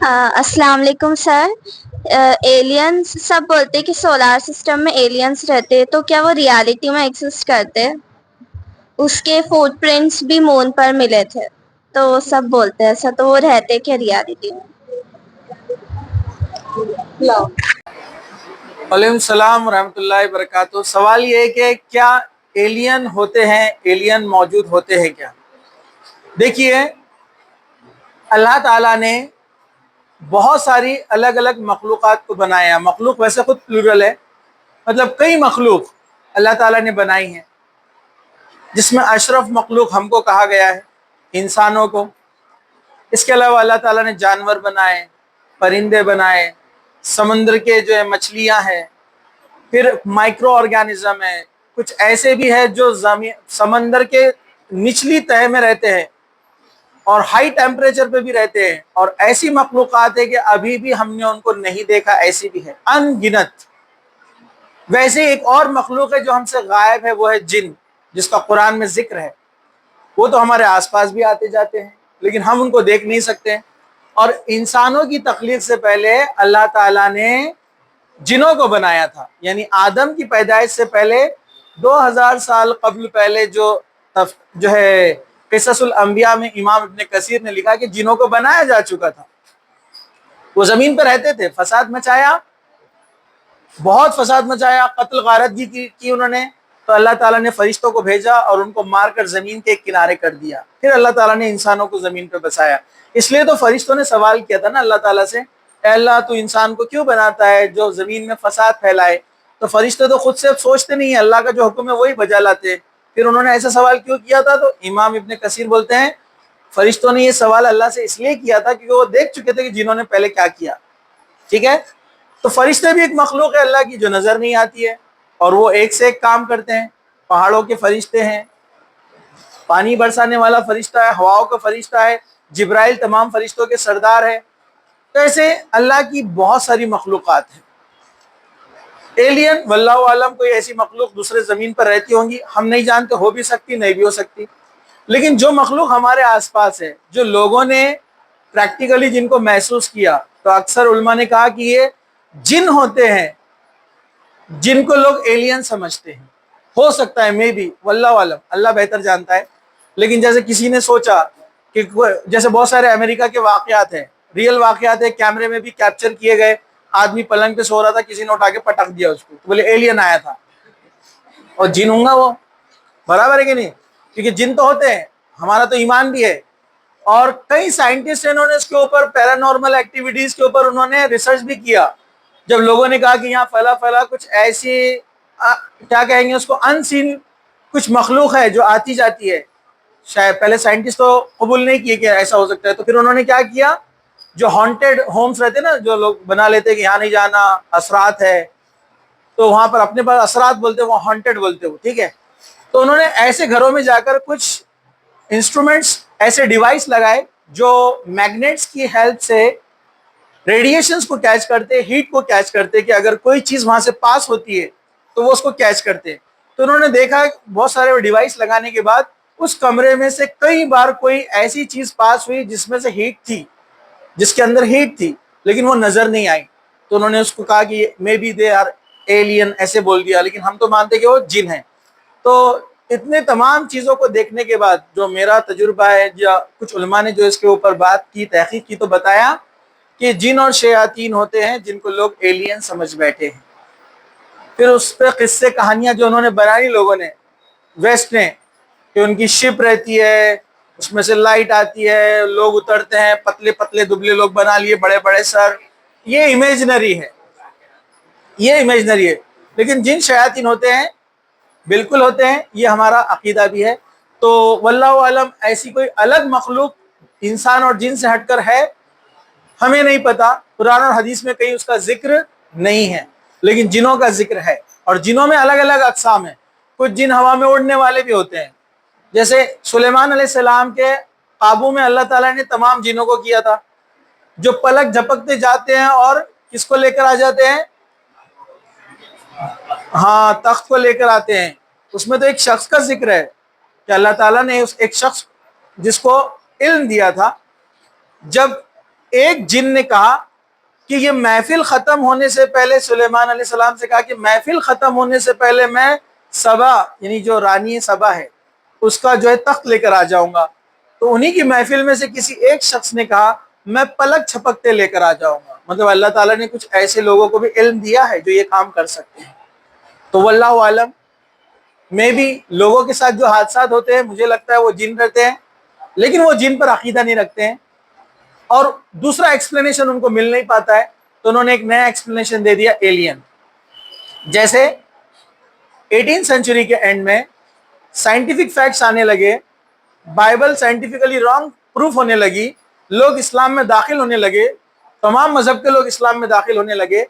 السلام علیکم سر. ایلینس سب بولتے کہ سولار سسٹم میں ایلینس رہتے، تو کیا وہ ریالٹی میں ایگزسٹ کرتے؟ اس کے فوٹ پرنٹس بھی مون پر ملے تھے، تو وہ سب بولتے ہیں ایسا، تو وہ رہتے کیا ریالٹی میں؟ وعلیکم السلام ورحمۃ اللہ وبرکاتہ. سوال یہ ہے کہ کیا ایلین ہوتے ہیں، ایلین موجود ہوتے ہیں کیا؟ دیکھیے، اللہ تعالیٰ نے بہت ساری الگ الگ مخلوقات کو بنایا. مخلوق ویسے خود پلورل ہے، مطلب کئی مخلوق اللہ تعالیٰ نے بنائی ہیں، جس میں اشرف مخلوق ہم کو کہا گیا ہے، انسانوں کو. اس کے علاوہ اللہ تعالیٰ نے جانور بنائے، پرندے بنائے، سمندر کے جو ہے مچھلیاں ہیں، پھر مائکرو آرگینزم ہے، کچھ ایسے بھی ہے جو سمندر کے نچلی تہہ میں رہتے ہیں اور ہائی ٹیمپریچر پہ بھی رہتے ہیں، اور ایسی مخلوقات ہے کہ ابھی بھی ہم نے ان کو نہیں دیکھا، ایسی بھی ہے ان گنت. ویسے ایک اور مخلوق ہے جو ہم سے غائب ہے، وہ ہے جن، جس کا قرآن میں ذکر ہے. وہ تو ہمارے آس پاس بھی آتے جاتے ہیں، لیکن ہم ان کو دیکھ نہیں سکتے. اور انسانوں کی تخلیق سے پہلے اللہ تعالیٰ نے جنوں کو بنایا تھا، یعنی آدم کی پیدائش سے پہلے 2000 سال قبل پہلے جو ہے قصص الانبیاء میں امام ابن کثیر نے لکھا کہ جنوں کو بنایا جا چکا تھا. وہ زمین پہ رہتے تھے، فساد مچایا، بہت فساد مچایا، قتل غارت کی انہوں نے. تو اللہ تعالیٰ نے فرشتوں کو بھیجا اور ان کو مار کر زمین کے ایک کنارے کر دیا. پھر اللہ تعالیٰ نے انسانوں کو زمین پہ بسایا. اس لیے تو فرشتوں نے سوال کیا تھا نا اللہ تعالیٰ سے، اے اللہ تو انسان کو کیوں بناتا ہے جو زمین میں فساد پھیلائے؟ تو فرشتے تو خود سے سوچتے نہیں ہیں، اللہ کا جو حکم ہے وہی بجا لاتے ہیں. پھر انہوں نے ایسا سوال کیوں کیا تھا؟ تو امام ابن کثیر بولتے ہیں فرشتوں نے یہ سوال اللہ سے اس لیے کیا تھا کیونکہ وہ دیکھ چکے تھے کہ جنہوں نے پہلے کیا کیا. ٹھیک ہے، تو فرشتے بھی ایک مخلوق ہے اللہ کی جو نظر نہیں آتی ہے، اور وہ ایک سے ایک کام کرتے ہیں. پہاڑوں کے فرشتے ہیں، پانی برسانے والا فرشتہ ہے، ہواؤں کا فرشتہ ہے، جبرائیل تمام فرشتوں کے سردار ہے. تو ایسے اللہ کی بہت ساری مخلوقات ہیں. ایلین واللہ عالم کوئی ایسی مخلوق دوسرے زمین پر رہتی ہوں گی، ہم نہیں جانتے، ہو بھی سکتی نہیں بھی ہو سکتی. لیکن جو مخلوق ہمارے آس پاس ہے، جو لوگوں نے پریکٹیکلی جن کو محسوس کیا، تو اکثر علماء نے کہا کہ یہ جن ہوتے ہیں جن کو لوگ ایلین سمجھتے ہیں. ہو سکتا ہے مے بی، واللہ عالم، اللہ بہتر جانتا ہے. لیکن جیسے کسی نے سوچا کہ جیسے بہت سارے امریکہ کے واقعات ہیں، ریئل واقعات ہیں، کیمرے میں بھی کیپچر کیے گئے، آدمی پلنگ پہ سو رہا تھا، کسی نے اٹھا کے پٹک دیا اس کو، تو بولے ایلین آیا تھا. اور جن ہوں گا وہ، برابر ہے کہ نہیں؟ کیونکہ جن تو ہوتے ہیں، ہمارا تو ایمان بھی ہے. اور کئی سائنٹسٹ انہوں نے اس کے اوپر پیرانارمل ایکٹیویٹیز کے اوپر انہوں نے ریسرچ بھی کیا. جب لوگوں نے کہا کہ یہاں فلا کچھ ایسی کیا کہیں گے اس کو، ان سین کچھ مخلوق ہے جو آتی جاتی ہے، شاید پہلے سائنٹسٹ تو قبول نہیں کیے کہ ایسا ہو سکتا ہے. تو پھر انہوں نے کیا کیا، جو ہانٹیڈ ہومز رہتے نا، جو لوگ بنا لیتے کہ یہاں نہیں جانا، اثرات ہے، تو وہاں پر اپنے پاس اثرات بولتے وہ ہانٹیڈ بولتے وہ. ٹھیک ہے، تو انہوں نے ایسے گھروں میں جا کر کچھ انسٹرومنٹس، ایسے ڈیوائس لگائے جو میگنیٹس کی ہیلپ سے ریڈیشنز کو کیچ کرتے، ہیٹ کو کیچ کرتے، کہ اگر کوئی چیز وہاں سے پاس ہوتی ہے تو وہ اس کو کیچ کرتے. تو انہوں نے دیکھا بہت سارے ڈیوائس لگانے کے بعد اس کمرے میں سے کئی بار کوئی ایسی چیز پاس ہوئی جس میں سے ہیٹ تھی، جس کے اندر ہیٹ تھی، لیکن وہ نظر نہیں آئی. تو انہوں نے اس کو کہا کہ maybe they are alien, ایسے بول دیا، لیکن ہم تو مانتے کہ وہ جن ہیں. تو اتنے تمام چیزوں کو دیکھنے کے بعد جو میرا تجربہ ہے، یا کچھ علماء نے جو اس کے اوپر بات کی، تحقیق کی، تو بتایا کہ جن اور شیاطین ہوتے ہیں جن کو لوگ ایلین سمجھ بیٹھے ہیں. پھر اس پہ قصے کہانیاں جو انہوں نے بنائی لوگوں نے، ویسٹ نے، کہ ان کی شپ رہتی ہے، اس میں سے لائٹ آتی ہے، لوگ اترتے ہیں، پتلے پتلے دبلے لوگ بنا لیے، بڑے بڑے سر. یہ امیجنری ہے، یہ امیجنری ہے. لیکن جن شیاطین ہوتے ہیں بالکل ہوتے ہیں، یہ ہمارا عقیدہ بھی ہے. تو واللہ عالم ایسی کوئی الگ مخلوق انسان اور جن سے ہٹ کر ہے ہمیں نہیں پتا، قرآن اور حدیث میں کہیں اس کا ذکر نہیں ہے، لیکن جنوں کا ذکر ہے. اور جنوں میں الگ الگ اقسام ہیں. کچھ جن ہوا میں اڑنے والے بھی ہوتے ہیں، جیسے سلیمان علیہ السلام کے قابو میں اللہ تعالیٰ نے تمام جنوں کو کیا تھا، جو پلک جھپکتے جاتے ہیں اور کس کو لے کر آ جاتے ہیں؟ ہاں، تخت کو لے کر آتے ہیں. اس میں تو ایک شخص کا ذکر ہے کہ اللہ تعالیٰ نے اس ایک شخص جس کو علم دیا تھا، جب ایک جن نے کہا کہ یہ محفل ختم ہونے سے پہلے سلیمان علیہ السلام سے کہا کہ محفل ختم ہونے سے پہلے میں سبا یعنی جو رانی سبا ہے اس کا جو ہے تخت لے کر آ جاؤں گا. تو انہی کی محفل میں سے کسی ایک شخص نے کہا میں پلک چھپکتے لے کر آ جاؤں گا. مطلب اللہ تعالیٰ نے کچھ ایسے لوگوں کو بھی علم دیا ہے جو یہ کام کر سکتے ہیں. تو واللہ عالم میں بھی لوگوں کے ساتھ جو حادثات ہوتے ہیں مجھے لگتا ہے وہ جن رہتے ہیں، لیکن وہ جن پر عقیدہ نہیں رکھتے ہیں اور دوسرا ایکسپلینیشن ان کو مل نہیں پاتا ہے، تو انہوں نے ایک نیا ایکسپلینیشن دے دیا ایلین. جیسے 18 سینچری کے اینڈ میں سائنٹیفک فیکٹس آنے لگے، بائبل سائنٹیفکلی رانگ پروف ہونے لگی، لوگ اسلام میں داخل ہونے لگے، تمام مذہب کے لوگ اسلام میں داخل ہونے لگے.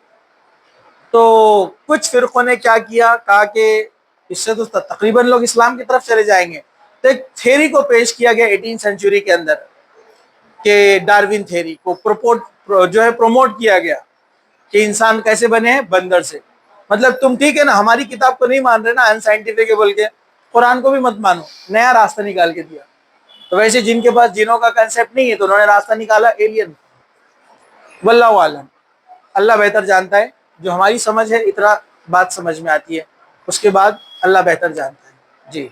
تو کچھ فرقوں نے کیا کیا، کہا کہ اس سے تو تقریباً لوگ اسلام کی طرف چلے جائیں گے. تو ایک تھیری کو پیش کیا گیا 18 سینچری کے اندر کہ ڈاروین تھیری کو پروموٹ کیا گیا کہ انسان کیسے بنے ہیں، بندر سے. مطلب تم ٹھیک ہے نا، ہماری کتاب کو نہیں مان رہے نا ان سائنٹیفک ہے بول کے، قرآن کو بھی مت مانو. نیا راستہ نکال کے دیا. تو ویسے جن کے پاس جنوں کا کنسیپٹ نہیں ہے تو انہوں نے راستہ نکالا ایلین. واللہ عالم، اللہ بہتر جانتا ہے. جو ہماری سمجھ ہے اتنا بات سمجھ میں آتی ہے، اس کے بعد اللہ بہتر جانتا ہے. جی.